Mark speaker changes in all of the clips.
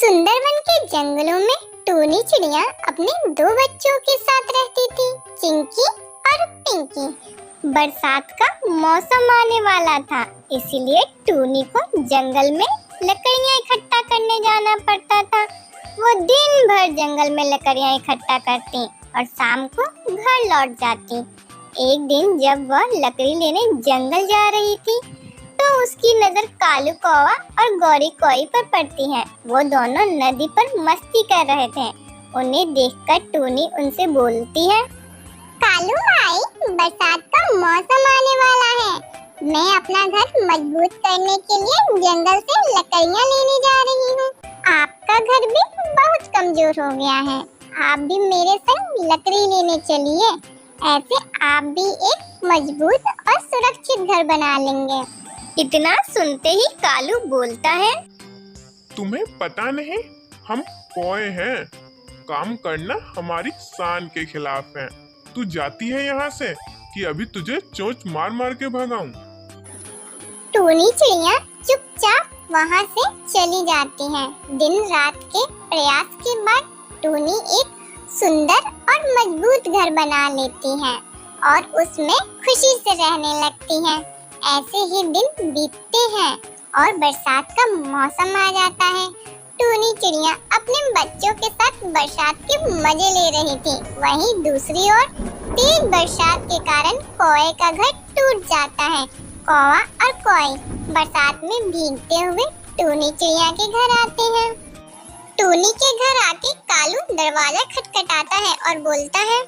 Speaker 1: सुंदरवन के जंगलों में टूनी चिड़िया अपने दो बच्चों के साथ रहती थी, चिंकी और पिंकी। बरसात का मौसम आने वाला था, इसीलिए टूनी को जंगल में लकड़ियाँ इकट्ठा करने जाना पड़ता था। वो दिन भर जंगल में लकड़ियाँ इकट्ठा करती और शाम को घर लौट जाती। एक दिन जब वह लकड़ी लेने जंगल जा रही थी तो उसकी नजर कालू कौवा और गौरी कोई पर पड़ती है। वो दोनों नदी पर मस्ती कर रहे थे। उन्हें देखकर टूनी उनसे बोलती है, कालू भाई, बरसात का मौसम आने वाला है। मैं अपना घर मजबूत करने के लिए जंगल से लकड़ियाँ लेने जा रही हूँ। आपका घर भी बहुत कमजोर हो गया है, आप भी मेरे संग लकड़ी लेने चलिए। ऐसे आप भी एक मजबूत और सुरक्षित घर बना लेंगे। इतना सुनते ही कालू बोलता है,
Speaker 2: तुम्हें पता नहीं हम कौए हैं। काम करना हमारी शान के खिलाफ है। तू जाती है यहाँ से कि अभी तुझे चोंच मार मार के भगाऊं।
Speaker 1: टूनी चिड़िया चुपचाप वहाँ से चली जाती है। दिन रात के प्रयास के बाद टूनी एक सुंदर और मजबूत घर बना लेती है और उसमें खुशी से रहने लगती है। ऐसे ही दिन बीतते हैं और बरसात का मौसम आ जाता है। टूनी चिड़िया अपने बच्चों के साथ बरसात के मजे ले रही थी। वहीं दूसरी ओर तेज बरसात के कारण कौए का घर टूट जाता है। कौवा और कोई बरसात में भीगते हुए टूनी चिड़िया के घर आते हैं। टूनी के घर आके कालू दरवाजा खटखटाता है और बोलता है,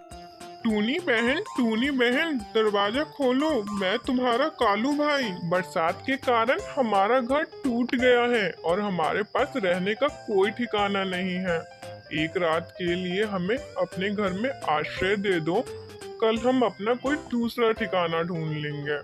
Speaker 2: टूनी बहन दरवाजा खोलो, मैं तुम्हारा कालू भाई। बरसात के कारण हमारा घर टूट गया है और हमारे पास रहने का कोई ठिकाना नहीं है। एक रात के लिए हमें अपने घर में आश्रय दे दो, कल हम अपना कोई दूसरा ठिकाना ढूंढ लेंगे।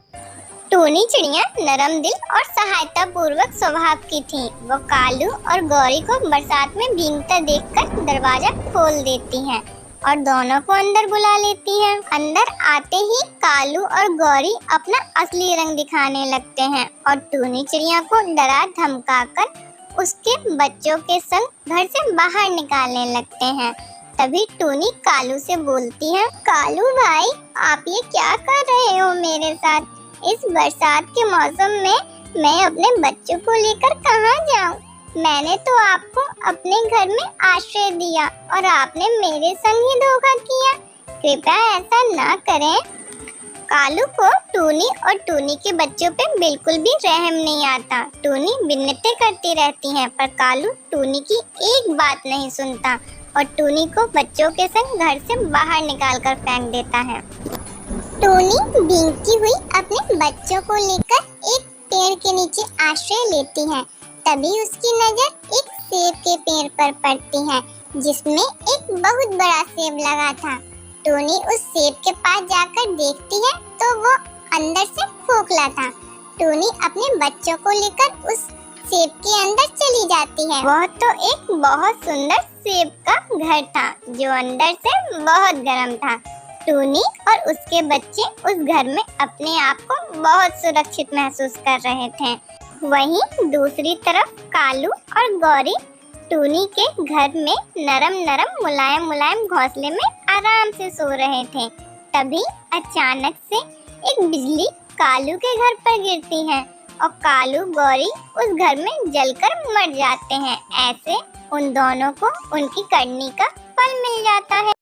Speaker 1: टूनी चिड़िया नरम दिल और सहायता पूर्वक स्वभाव की थी। वो कालू और गौरी को बरसात में भीगता देखकर दरवाजा खोल देती है और दोनों को अंदर बुला लेती है। अंदर आते ही कालू और गौरी अपना असली रंग दिखाने लगते हैं और टूनी चिड़िया को डरा धमकाकर उसके बच्चों के संग घर से बाहर निकालने लगते हैं। तभी टूनी कालू से बोलती है, कालू भाई, आप ये क्या कर रहे हो मेरे साथ? इस बरसात के मौसम में मैं अपने बच्चों को लेकर कहाँ जाऊँ? मैंने तो आपको अपने घर में आश्रय दिया और आपने मेरे संग ही धोखा किया। कृपया ऐसा ना करें। कालू को टूनी और टूनी के बच्चों पे बिल्कुल भी रहम नहीं आता। टूनी विनती करती रहती है पर कालू टूनी की एक बात नहीं सुनता और टूनी को बच्चों के संग घर से बाहर निकालकर फेंक देता है। टूनी भीगती हुई अपने बच्चों को लेकर एक पेड़ के नीचे आश्रय लेती है। तभी उसकी नजर एक सेब के पेड़ पर पड़ती है जिसमें एक बहुत बड़ा सेब लगा था। टूनी उस सेब के पास जाकर देखती है तो वो अंदर से खोखला था। टूनी अपने बच्चों को लेकर उस सेब के अंदर चली जाती है। वह तो एक बहुत सुंदर सेब का घर था जो अंदर से बहुत गर्म था। टूनी और उसके बच्चे उस घर में अपने आप को बहुत सुरक्षित महसूस कर रहे थे। वहीं दूसरी तरफ कालू और गौरी टूनी के घर में नरम मुलायम घोंसले में आराम से सो रहे थे। तभी अचानक से एक बिजली कालू के घर पर गिरती है और कालू गौरी उस घर में जलकर मर जाते हैं। ऐसे उन दोनों को उनकी करनी का फल मिल जाता है।